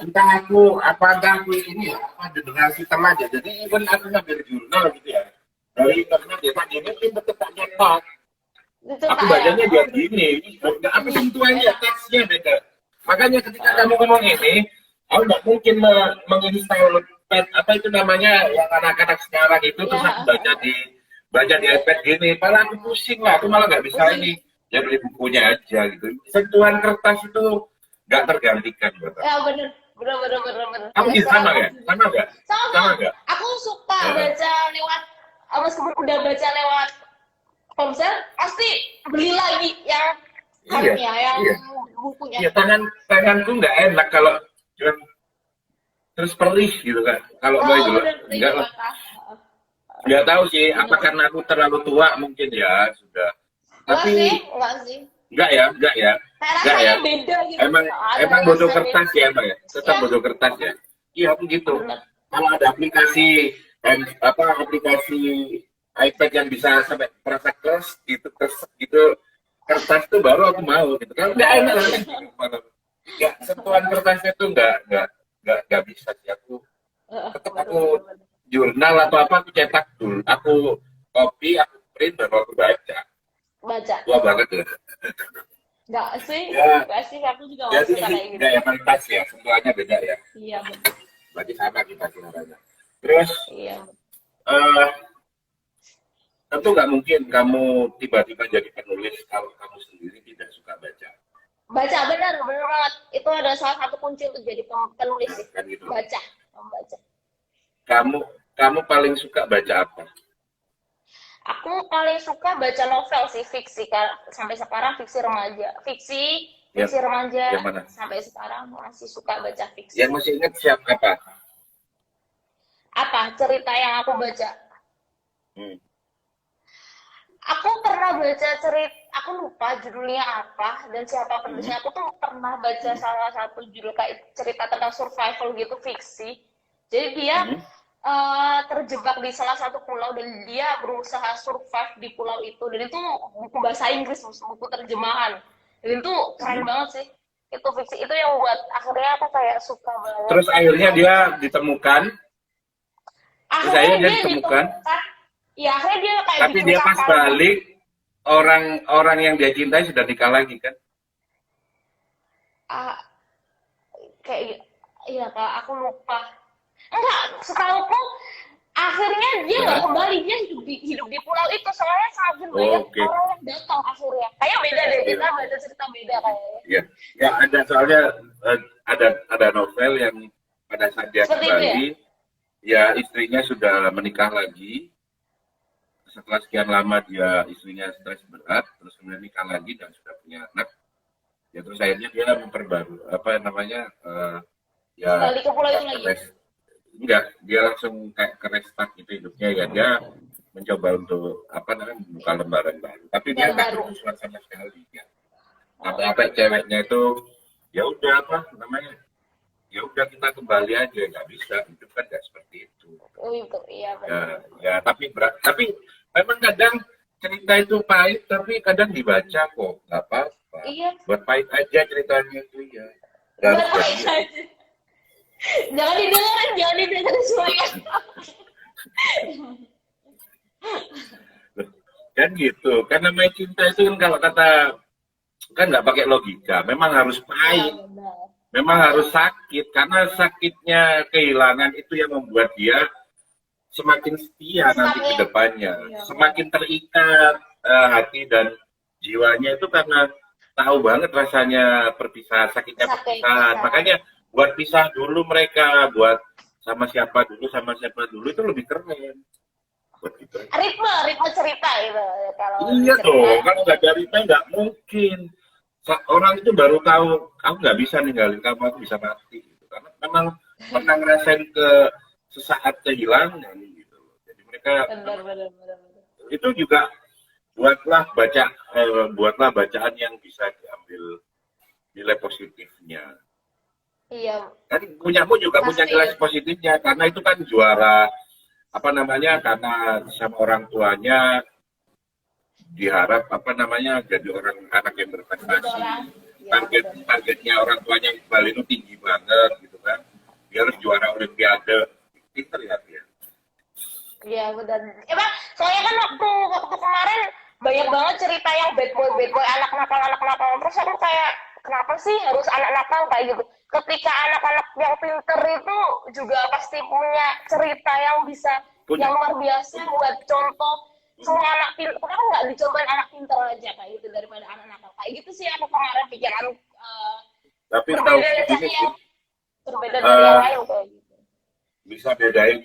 entah aku ini ya, apa generasi aja. Jadi even aku ngambil jurnal gitu ya, dari internet ya Pak, ini tetap tak nyetak.
Dicetak
Aku
ya?
bacanya biar gini, nggak apa sentuhannya, teksnya beda. Makanya ketika kamu ngomong ini, aku nggak mungkin menginstal pad apa itu namanya yang anak-anak sekarang itu terus aku baca di iPad gini, malah aku pusing lah, aku malah nggak bisa ini. Ya beli bukunya aja gitu. Sentuhan kertas itu nggak tergantikan buat aku.
Ya bener.
Kamu gitu sama nggak? Sama nggak?
Sama.
Nggak?
Aku suka baca lewat, meskipun udah baca lewat ponsel, pasti beli lagi yang hardnya, yang bukunya.
Iya, tanganku nggak enak kalau cuman terus perih gitu kan. Kalau mau itu enggak lah. Nggak tahu sih, apa karena aku terlalu tua mungkin ya sudah. Tapi
enggak sih.
Enggak ya. Enggak ya.
Beda gitu.
Emang butuh kertas ya, Mbak ya? Tetap butuh kertas ya. Iya, aku gitu. Kalau ada aplikasi aplikasi iPad yang bisa sampai perasa keras gitu kertas tuh baru aku mau gitu. Kalau enggak enak enggak sentuhan kertasnya tuh enggak bisa sih aku. Tetap aku jurnal atau apa aku cetak dulu. Aku copy, aku print baru aku baca. Tua banget ya.
Enggak sih, aku juga
masih
suka kayak gitu.
Enggak ya, kertas ya, semuanya beda ya.
Iya, betul.
Berarti sama kita sebenarnya. Terus,
iya.
Tentu nggak mungkin kamu tiba-tiba jadi penulis kalau kamu sendiri tidak suka baca.
Baca, benar banget. Itu ada salah satu kunci untuk jadi penulis.
Kan gitu.
Membaca.
Kamu paling suka baca apa?
Aku paling suka baca novel sih, fiksi. Sampai sekarang fiksi remaja. Fiksi remaja.
Yang mana?
Sampai sekarang masih suka baca fiksi.
Yang masih ingat siapa apa?
Apa cerita yang aku baca? Aku pernah baca cerita, aku lupa judulnya apa dan siapa penulisnya. Aku tuh pernah baca salah satu judul kayak cerita tentang survival gitu, fiksi. Jadi dia terjebak di salah satu pulau dan dia berusaha survive di pulau itu, dan itu buku bahasa Inggris, buku terjemahan, dan itu keren banget sih. Itu fiksi, itu yang buat akhirnya aku kayak suka banget.
Terus akhirnya dia ditemukan.
Akhirnya dia ditemukan. Ya akhirnya dia kayak.
Tapi dia pas balik, orang yang dia cintai sudah nikah lagi kan?
Kayak iya Kak, aku lupa. Enggak, setauku akhirnya dia nggak kembali, dia hidup di pulau itu, soalnya sangat banyak orang yang datang akhirnya. Kayak beda deh, kita baca cerita beda kayaknya.
Iya, ya ada, soalnya ada novel yang pada saat dia kembali, ya istrinya sudah menikah lagi. Setelah sekian lama istrinya stres berat, terus kemudian nikah lagi dan sudah punya anak. Ya terus akhirnya dia memperbarui
kembali ke pulau itu lagi.
Enggak, dia langsung kayak ke restart gitu hidupnya ya. Dia mencoba untuk membuka lembaran baru. Tapi dia nggak bersuara sama sekali ya. Apa ceweknya itu ya udah ya udah kita kembali aja, nggak bisa, hidup kan nggak seperti itu.
Oh itu iya benar.
Ya tapi memang kadang cerita itu pahit, tapi kadang dibaca kok, nggak apa-apa.
Iya.
Buat pahit aja ceritanya itu ya.
Buat pahit aja. Jangan didengerin semuanya.
Kan gitu, kan namanya cinta itu kan kalau kata kan nggak pakai logika, memang harus pahit, memang harus sakit, karena sakitnya kehilangan itu yang membuat dia semakin setia nanti ke depannya, semakin terikat hati dan jiwanya itu karena tahu banget rasanya perpisahan, sakitnya perpisahan. Makanya buat pisah dulu mereka, buat sama siapa dulu itu lebih keren. Buat gitu.
Ritme cerita gitu.
Iya dong, kalau nggak ada ritme nggak mungkin. orang itu baru tahu aku nggak bisa ninggalin kamu, aku bisa mati gitu. Karena memang pernah ngerasain sesaat kehilangan gitu. Jadi mereka
Benar, benar, benar, benar.
itu juga buatlah bacaan yang bisa diambil nilai positifnya.
Iya,
Kan punyamu juga punya
pasti.
nilai positifnya karena itu kan juara apa namanya, karena sama orang tuanya diharap apa namanya jadi orang anak yang
Jadi
berprestasi.
orang, ya benar.
Targetnya orang tuanya Iqbal itu tinggi banget gitu kan. Dia harus juara olimpiade. Pinter ya dia.
Iya benar. Bang, soalnya kan waktu kemarin banyak banget cerita yang bad boy, anak nakal. Terus aku kayak kenapa sih harus anak nakal kayak gitu? Ketika anak-anak yang pinter itu juga pasti punya cerita yang bisa
Punya.
yang luar biasa buat contoh semua anak pinter. Kenapa nggak dicobain anak pinter aja kayak gitu daripada anak nakal? Kayak gitu sih aku kemarin pikiran
Tapi tahu
berbeda dari
gini sih,
berbeda dari yang lain kayak gitu.
bisa bedain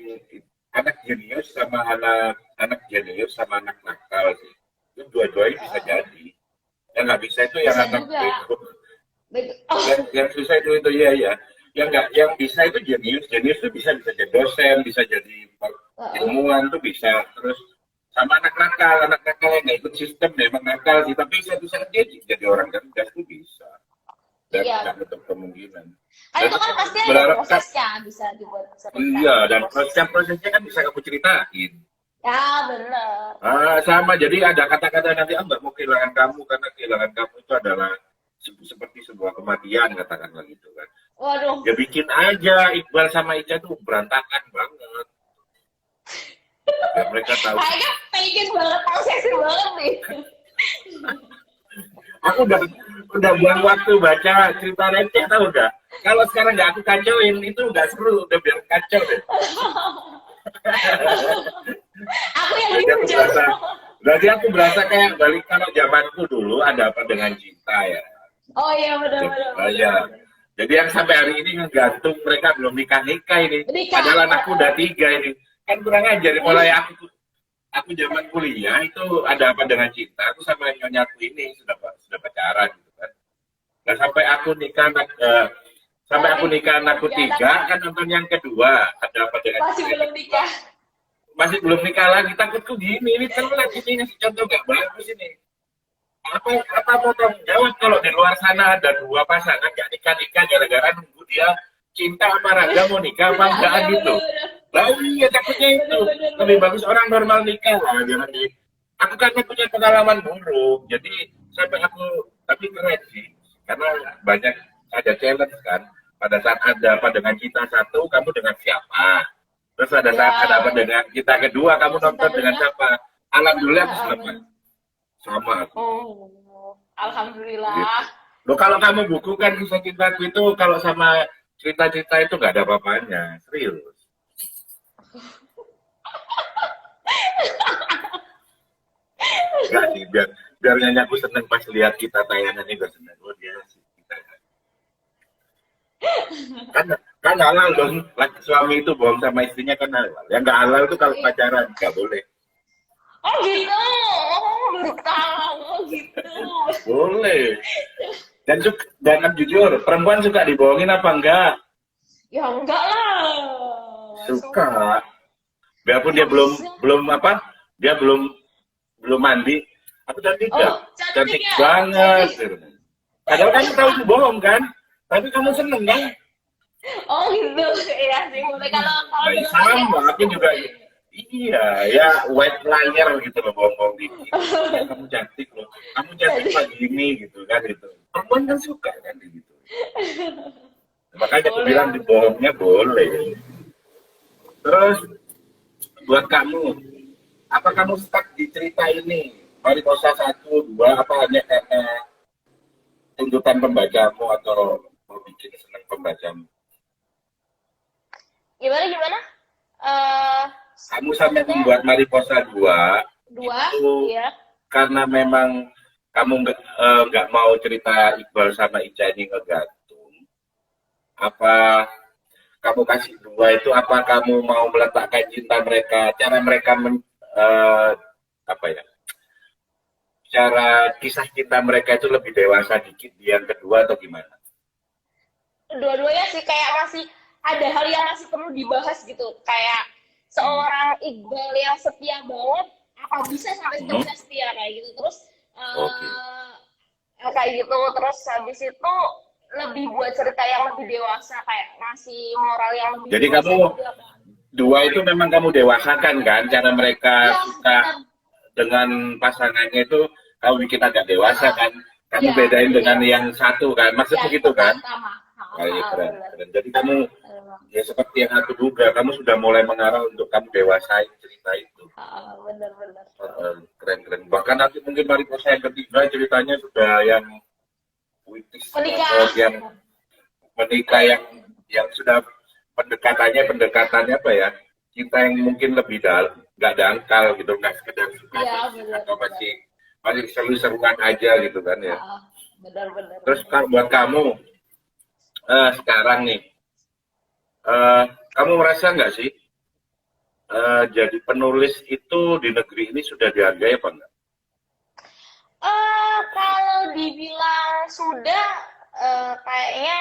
anak jenius sama anak jenius sama anak nakal sih. Itu dua-duanya bisa jadi. Yang nggak bisa itu yang
Bisa
anak
juga.
bego.
Oh,
Yang susah itu iya ya. Yang bisa itu jenius itu bisa jadi dosen, bisa jadi ilmuwan tuh bisa. Terus sama anak nakal yang nggak ikut sistem memang nakal sih, tapi satu saat dia jadi orang cerdas tuh bisa. Dan
iya.
nggak menutup kemungkinan.
Kan itu kan pasti ada
Berharap
prosesnya bisa dibuat cerita.
iya, dan prosesnya kan bisa kamu ceritain.
Ya benar.
Sama, jadi ada kata-kata nanti nggak mau kehilangan kamu karena kehilangan kamu itu adalah seperti sebuah kematian, katakanlah gitu kan.
Waduh.
Ya bikin aja Iqbal sama Ica tuh berantakan banget. Ya mereka tahu.
Kayaknya pengen banget, posesif banget nih.
Aku udah buang waktu baca cerita receh, tahu nggak? Kalau sekarang nggak aku kacauin itu nggak seru, udah biar kacau deh.
Aku yang
Berarti aku berasa kayak balik kalau zamanku dulu ada apa dengan cinta ya.
Oh iya benar.
Ya. Jadi yang sampai hari ini ngegantung mereka belum nikah ini. Padahal anakku udah 3 ini. Kan kurang ajar. Mulai aku zaman kuliah itu ada apa dengan cinta. Aku sama nyonyaku ini sudah pacaran gitu kan. Nah sampai aku nikah anakku 3 kan nonton yang kedua ada apa dengan
masih belum nikah.
Masih belum nikah lagi, takutku gini, ini telat ini ngasih contoh gak bagus ini. Apa mau tanggung jawab kalau di luar sana ada 2 pasangan gak nikah gara-gara nunggu dia cinta sama raga mau nikah apa enggak gitu. Lah iya takutnya itu. Lebih bagus orang normal nikah lah, jangan di. Aku karena punya pengalaman buruk, jadi sampai tapi keren sih, karena banyak ada challenge kan. Pada saat ada apa dengan kita satu, kamu dengan siapa? Terus ada saat ada apa dengan kita kedua, kamu nonton dengan siapa? Alhamdulillah aku sama aku.
Alhamdulillah.
Gitu. Loh kalau kamu bukukan kisah cintaku itu kalau sama cerita-cerita itu nggak ada apa-apanya, serius. Nggak sih, biar nyanyaku seneng pas lihat kita tayangan ini gak seneng. Oh dia sih kita. Kan halal dong, suami itu bohong sama istrinya kan halal. Yang nggak halal itu kalau pacaran nggak boleh.
Oh gitu, baru tahu. Oh gitu.
Boleh. Dan jujur, perempuan suka dibohongin apa enggak?
Ya enggak lah.
Suka. Biarpun dia belum mandi. Aku cantik gak? Cantik banget. Padahal kamu tahu itu bohong kan? Tapi kamu seneng kan?
Oh gitu, iya sih. Kalau
sama, aku juga iya, ya white liar gitu loh, bohong-bohong dikit. Ya, kamu cantik loh, kamu cantik pagi ini gitu kan itu. Perempuan kan suka kan gitu. Makanya aku bilang bohongnya boleh. Terus buat kamu, apa kamu stuck di cerita ini? Mariposa 1, 2, apa hanya karena tuntutan pembacamu atau mau bikin senang pembacamu?
Gimana?
Kamu sampai membuat Mariposa 2 itu
iya.
Karena memang kamu nggak mau cerita Iqbal sama Ica ini ngegantung. Apa kamu kasih 2 itu apa kamu mau meletakkan cinta mereka, cara mereka cara kisah cinta mereka itu lebih dewasa dikit di yang kedua atau gimana?
Dua-duanya sih kayak masih ada hal yang masih perlu dibahas gitu. Kayak seorang Iqbal yang setia banget, apa bisa sampai seterusnya setia kayak gitu. Terus
Oke.
kayak gitu. Terus habis itu lebih buat cerita yang lebih dewasa, kayak ngasih moral yang lebih
Jadi
dewasa
kamu
juga kan.
dua itu memang kamu dewasakan kan, cara mereka
Iya,
suka
benar.
dengan pasangannya itu kamu bikin agak dewasa kan, kamu
Iya,
bedain dengan
iya.
yang satu kan, maksud
Ya,
begitu kan?
pertama.
Wah, iya, keren,
Benar.
keren. Jadi kamu ya seperti yang aku duga, kamu sudah mulai mengarah untuk kamu dewasain cerita itu.
Benar-benar.
Keren, keren. Bahkan nanti mungkin Mariposa yang ketiga ceritanya sudah yang puitis
Menikah.
banget, yang menikah yang sudah pendekatannya apa ya, cinta yang mungkin lebih dalam, nggak dangkal gitu, nggak sekedar suka
Iya, benar.
atau masih seru-seruan aja gitu kan ya.
Benar-benar.
Terus buat kamu sekarang nih, kamu merasa nggak sih jadi penulis itu di negeri ini sudah dihargai apa enggak?
Kalau dibilang sudah, kayaknya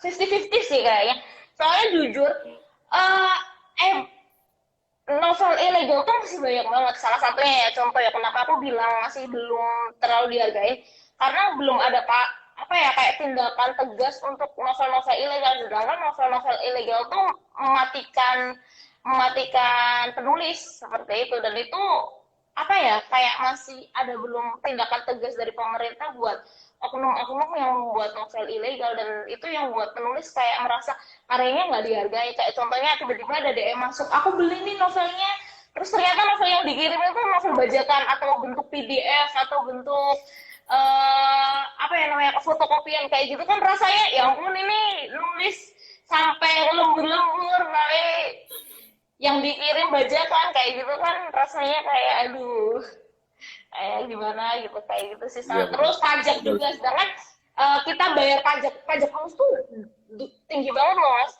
50-50 sih kayaknya. Soalnya jujur, eh, eh, novel ilegal tuh masih banyak banget. Salah satunya ya contoh ya kenapa aku bilang masih belum terlalu dihargai, karena belum ada apa ya kayak tindakan tegas untuk novel-novel ilegal. Sedangkan novel-novel ilegal tuh mematikan penulis seperti itu, dan itu apa ya kayak masih ada belum tindakan tegas dari pemerintah buat oknum-oknum yang membuat novel ilegal, dan itu yang buat penulis kayak merasa karyanya nggak dihargai. Kayak contohnya tiba-tiba ada DM masuk, aku beli nih novelnya, terus ternyata novel yang dikirim itu novel bajakan atau bentuk PDF atau bentuk apa ya namanya fotokopian kayak gitu kan, rasanya ya ampun ini nulis sampai lembur-lembur naik yang dikirim bajakan kayak gitu kan, rasanya kayak aduh gimana gitu kayak gitu sih.
Iya,
Terus pajak juga, sedangkan kita bayar pajak halus tuh tinggi banget loh mas,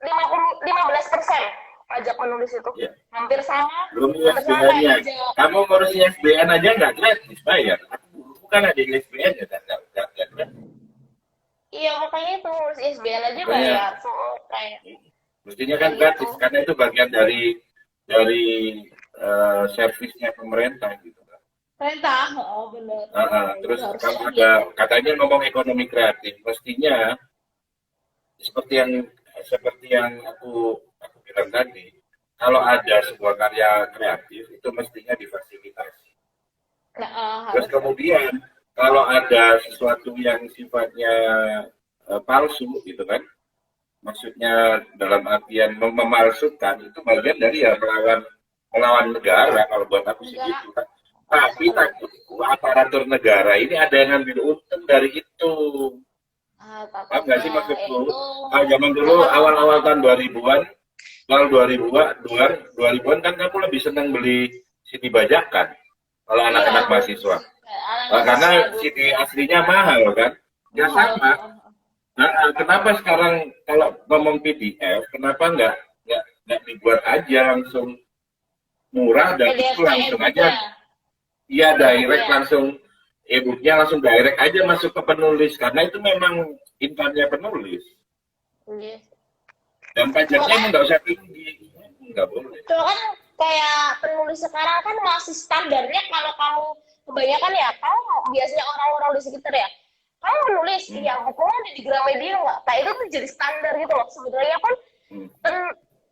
15% pajak penulis itu.
Iya.
Hampir sama.
Belum
Hampir sama kayak
ISBN-nya.
pajak.
Kamu ngurus ISBN aja nggak gratis bayar. Bukan ada ISBN ya kan? Nggak.
Iya makanya itu ngurus ISBN aja
Makanya,
bayar. So kayak
mestinya kan gratis karena itu bagian dari servisnya pemerintah gitu kan.
perintah, oh benar.
Terus
Itu harus
kamu
gitu.
ada katanya ngomong ekonomi kreatif, mestinya seperti yang aku bilang tadi, kalau ada sebuah karya kreatif itu mestinya difasilitasi. Terus
Harus.
kemudian kalau ada sesuatu yang sifatnya palsu gitu kan, maksudnya dalam artian memalsukan, itu bagian dari ya melawan negara kalau buat aku sih gitu kan. Tapi takutku aparatur negara ini ada yang ngambil untung dari itu. Paham nggak sih maksudku? Zaman dulu awal-awal tahun 2000-an, awal 2000-an kan kamu lebih senang beli CD bajakan kalau anak-anak mahasiswa. Karena CD aslinya mahal kan. Ya sama. Kenapa sekarang kalau ngomong PDF, kenapa nggak dibuat aja langsung murah dan itu langsung aja, iya direct langsung e-booknya langsung direct aja masuk ke penulis, karena itu memang income-nya penulis. Dan pajaknya nggak usah tinggi, nggak boleh.
Kalau kan kayak penulis sekarang kan masih standarnya, kalau kamu kebanyakan ya kamu biasanya orang-orang di sekitar ya, kamu menulis yang bukunya ada di Gramedia nggak? Nah itu tuh jadi standar gitu loh. Sebenarnya kan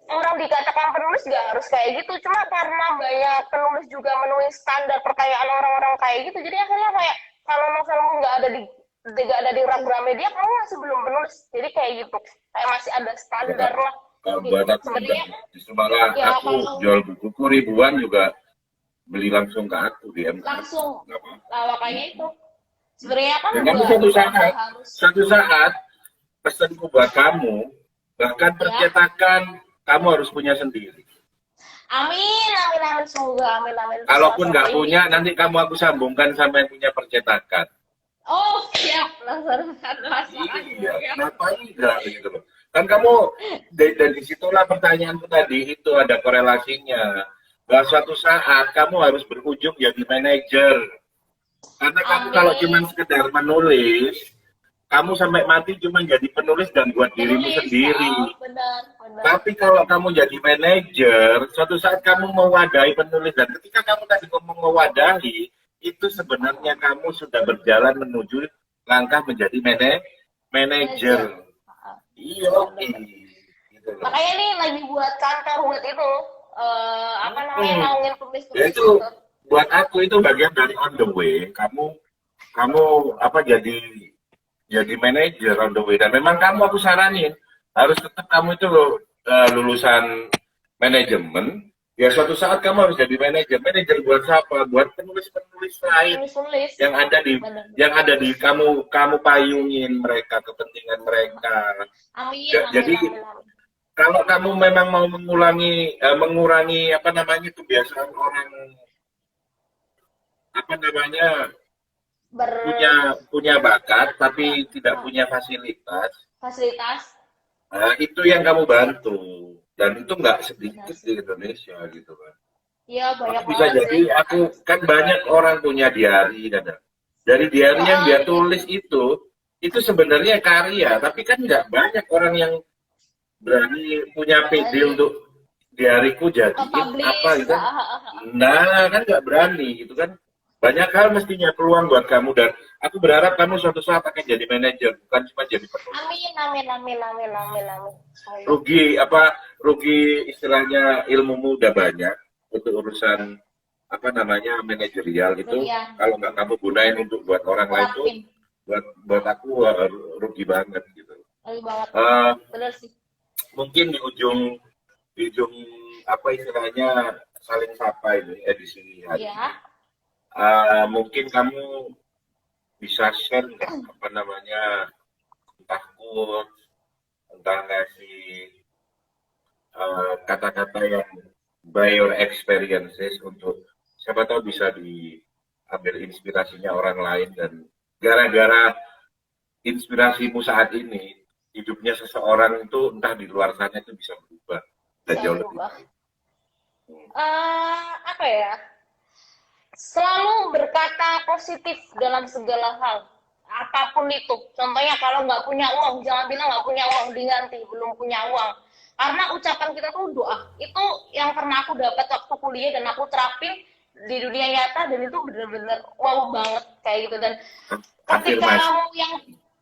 orang dikatakan penulis nggak harus kayak gitu, cuma karena banyak penulis juga menulis standar pertanyaan orang-orang kayak gitu, jadi akhirnya kayak kalau novelmu nggak ada di rak Gramedia, kamu masih belum penulis. Jadi kayak gitu, kayak masih ada standar lah.
Kalau buat aku
sebenarnya
justru malah
ya,
aku jual bukuku ribuan juga beli langsung ke aku dia
langsung. Nah makanya itu sebenarnya kan
kamu suatu saat pesanku buat kamu, bahkan percetakan kamu harus punya sendiri.
Amin, semoga amin.
Kalaupun nggak punya, nanti kamu aku sambungkan sama yang punya percetakan.
Oh siap, laksanakan.
Iya, kenapa enggak gitu loh. Kan kamu dari situlah pertanyaanku tadi itu ada korelasinya. Bahwa suatu saat kamu harus berujung jadi manajer. Karena kamu kalau cuma
Amin.
sekedar menulis, kamu sampai mati cuma jadi penulis dan buat dirimu
Penulis,
sendiri.
benar, benar.
Tapi kalau kamu jadi manajer, suatu saat kamu mewadahi penulis, dan ketika kamu tadi ngomong mewadahi, itu sebenarnya kamu sudah berjalan menuju langkah menjadi manajer.
Manajer.
Iya,
Benar,
oke.
benar.
Gitu loh.
Makanya nih lagi buat kantor buat itu, apa namanya,
Hmm.
naungin
Ya
tulis-tulis
itu
gitu.
buat aku itu bagian dari on the way. Kamu apa jadi manajer on the way, dan memang kamu aku saranin harus tetap kamu itu lulusan manajemen. Ya suatu saat kamu harus jadi manajer buat siapa, buat penulis-penulis lain
Tulis-tulis.
yang ada di
Benar.
kamu payungin mereka, kepentingan mereka.
Amin,
Jadi
amin, amin, amin.
kalau kamu memang mau mengurangi apa namanya kebiasaan orang apa namanya punya bakat tapi tidak punya fasilitas.
Fasilitas.
Itu yang kamu bantu, dan itu nggak sedikit
Benar
di
sih.
Indonesia gitu kan.
Iya, banyak
Bisa
banget
jadi
sih.
aku kan banyak orang punya diary, dari diary yang dia tulis itu sebenarnya karya, tapi kan nggak banyak orang yang berani punya PD
Berani
untuk diariku jadiin apa
publish.
gitu kan. Nah kan nggak berani gitu kan. Banyak hal mestinya peluang buat kamu, dan aku berharap kamu suatu saat akan jadi manajer, bukan cuma jadi penulis.
Amin, amin, amin, amin, amin, amin.
Rugi istilahnya ilmumu udah banyak untuk urusan apa namanya manajerial itu.
Iya,
Kalau nggak kamu gunain untuk buat orang lain tuh,
terapin.
buat aku rugi banget gitu.
Lagi banget.
Eh,
Bener sih.
Mungkin di ujung apa istilahnya saling sapa ini edisi hari
Iya.
ini. Mungkin kamu bisa share nggak apa namanya, entah quotes, entah ngasih kata-kata yang by your experiences, untuk siapa tahu bisa diambil inspirasinya orang lain, dan gara-gara inspirasimu saat ini hidupnya seseorang itu entah di luar sana itu bisa berubah dan
Bisa
jauh lebih
berubah.
baik.
Apa ya? Selalu berkata positif dalam segala hal. Apapun itu. Contohnya kalau nggak punya uang, jangan bilang nggak punya uang, diganti belum punya uang. Karena ucapan kita tuh doa. Itu yang pernah aku dapat waktu kuliah dan aku terapin di dunia nyata, dan itu bener-bener wow banget kayak gitu. Dan ketika
Afirmasi.
kamu yang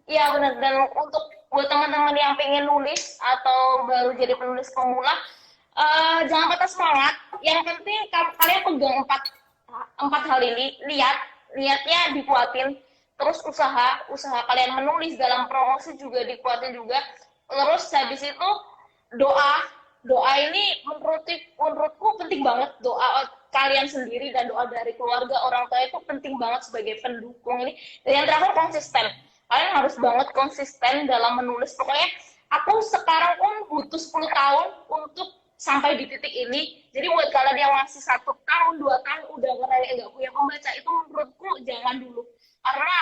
ya benar, dan untuk buat teman-teman yang pengen nulis atau baru jadi penulis pemula, jangan patah semangat. Yang penting kalian pegang empat hal ini. Niatnya dikuatin, terus usaha kalian menulis, dalam promosi juga dikuatin juga. Terus habis itu doa ini menurutku penting banget. Doa kalian sendiri dan doa dari keluarga, orang tua itu penting banget sebagai pendukung ini. Dan yang terakhir, konsisten. Kalian harus banget konsisten dalam menulis. Pokoknya aku sekarang pun butuh 10 tahun untuk sampai di titik ini. Jadi buat kalian yang masih 1 tahun, 2 tahun udah nggak punya pembaca, itu menurutku jangan dulu. Karena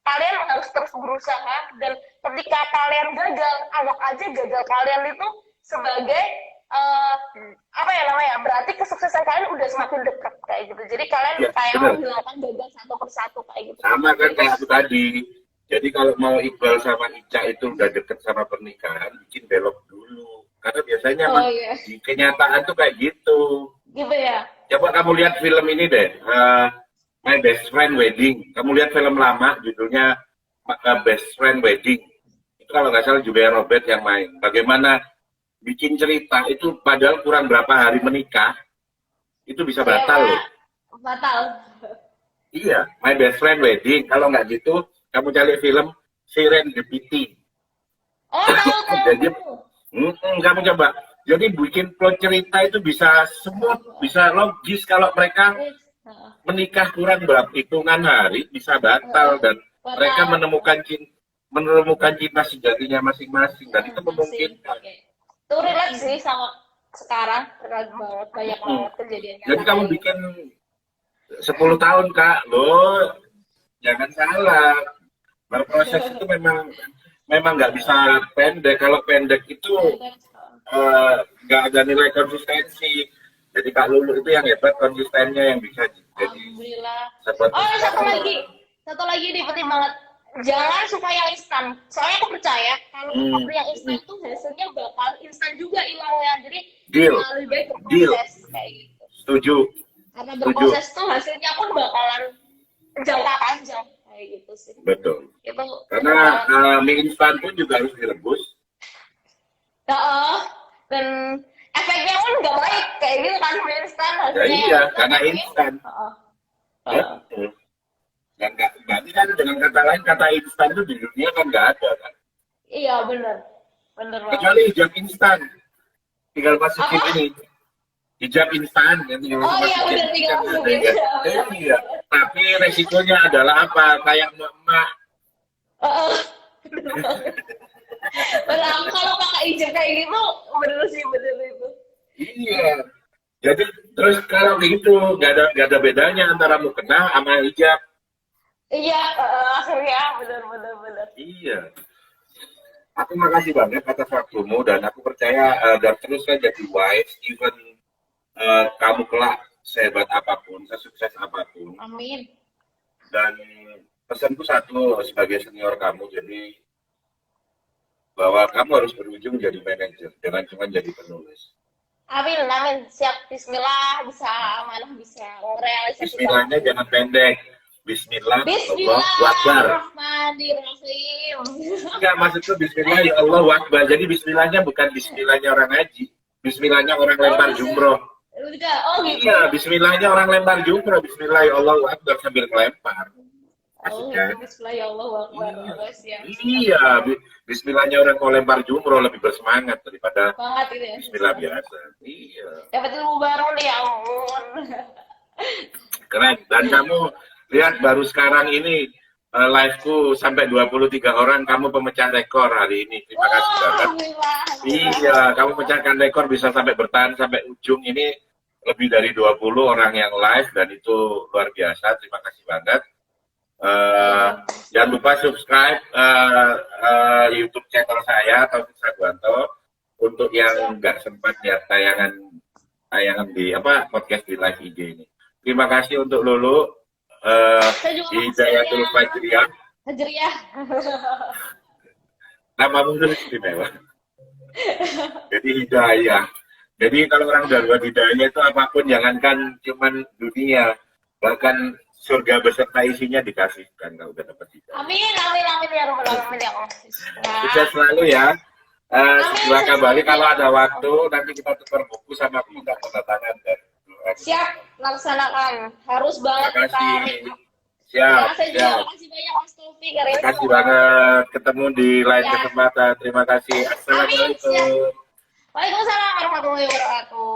kalian harus terus berusaha, dan ketika kalian gagal, anggap aja gagal kalian itu sebagai apa ya namanya, berarti kesuksesan kalian udah semakin dekat kayak gitu. Jadi kalian
Ya,
kayak
benar.
menghilangkan gagal satu persatu kayak gitu.
Sama kan kayak aku tadi. Jadi kalau mau Iqbal sama Ica itu udah deket sama pernikahan, bikin belok dulu. Karena biasanya
Iya.
di kenyataan tuh kayak gitu.
Gitu ya.
Coba kamu lihat film ini deh, My Best Friend Wedding. Kamu lihat film lama, judulnya Best Friend Wedding. Itu kalau nggak salah Julia Robert yang main. Bagaimana bikin cerita itu padahal kurang berapa hari menikah, itu bisa batal loh.
Batal.
Iya, My Best Friend Wedding. Kalau nggak gitu, kamu cari film Serendipity.
Oh, tahu.
Jadi, kamu coba. Jadi bikin plot cerita itu bisa smooth, bisa logis. Kalau mereka menikah kurang berapa hitungan hari, bisa batal, dan mereka menemukan cinta sejatinya masing-masing, dan itu memungkinkan.
Itu relate sih sama sekarang, relate banget, banyak banget kejadiannya.
Jadi kamu bikin 10 tahun Kak, loh jangan salah. Berproses itu memang nggak bisa pendek. Kalau pendek itu nggak ada nilai konsistensi. Jadi Kak Lulu itu yang hebat konsistennya yang bisa jadi
Alhamdulillah.
seperti
Oh,
sekarang.
satu lagi nih penting banget. Jangan suka yang instan. Soalnya aku percaya kalau apapun yang instan tuh hasilnya bakal instan juga hilangnya. Jadi
Deal.
lebih baik
Deal.
berproses kayak gitu.
Setuju.
Karena
Setuju.
berproses tuh hasilnya pun bakalan jangka panjang kayak gitu sih.
Betul.
Itu
Karena mie instan pun juga harus direbus.
dan efeknya pun nggak baik kayak gitu kan mie instan
Ya
hasilnya
iya,
yang
karena
tapi-
instan.
Heeh.
Betul. Dan berarti kan dengan kata lain, kata instan itu di dunia kan nggak ada kan.
Iya bener banget.
Kecuali hijab instan. Tinggal masukin
Apa?
ini. Hijab instan. Yang tinggal
Oh iya
masukin.
bener tinggal
Kan
masukin.
ada. Iya. Tapi resikonya adalah apa? Kayak emak.
Heeh. Bener, kalau pakai hijab kayak gitu bener sih bener itu.
Iya. Jadi terus kalau gitu nggak ada bedanya antara mukena sama hijab.
Iya, akhirnya bener.
Iya. Aku makasih banget atas waktumu dan aku percaya dan terus kan jadi wise even kamu kelak sehebat apapun, sesukses apapun.
Amin.
Dan pesanku satu sebagai senior kamu jadi bahwa kamu harus berujung jadi manajer, jangan cuma jadi penulis.
Amin. Siap. Bismillah bisa amanah bisa realisasi.
Bismillahnya jangan pendek. Bismillah, Allahu Akbar.
Bismillahirrahmanirrahim.
Enggak, maksudku Bismillah ya Allah Akbar. Jadi Bismillahnya bukan Bismillahnya orang haji. Bismillahnya orang lempar jumroh.
Oh gitu.
Iya, Bismillahnya orang lempar jumroh. Bismillah ya Allah Akbar sambil melempar.
Oh,
Asik kan?
Bismillah ya Allah Akbar. Siap.
Iya, Bismillahnya orang mau lempar jumroh lebih bersemangat daripada
Banget gitu ya.
Bismillah biasa. Iya.
Dapat ilmu baru nih, ya ampun.
Keren. Dan kamu lihat baru sekarang ini live-ku sampai 23 orang, kamu pemecah rekor hari ini. Terima kasih banget.
Alhamdulillah.
Iya, kamu pecahkan rekor bisa sampai bertahan sampai ujung ini lebih dari 20 orang yang live dan itu luar biasa. Terima kasih banget. Jangan lupa subscribe YouTube channel saya Taufik Saguanto untuk yang nggak sempat lihat tayangan di podcast di live IG ini. Terima kasih untuk Lulu. Hidayatul Fajriyah.
Fajriyah.
Namamu itu istimewa. Jadi hidayah. Jadi kalau orang udah buat hidayah itu apapun, jangankan cuman dunia, bahkan surga beserta isinya dikasihkan kalau udah dapat hidayah.
Amin ya Rabbal alamin ya Allah.
Sukses selalu ya. Setelah kembali kalau ada waktu nanti kita tukar buku sama aku minta tanda tangan dan
Siap, laksanakan. Harus banget
terima
kita.
kasih. Siap,
Saya juga
siap.
makasih banyak Mas Taufik hari ini.
Terima kasih banget. Ketemu di lain
Ya.
kesempatan. Terima kasih. Assalamualaikum.
Waalaikumsalam warahmatullahi wabarakatuh.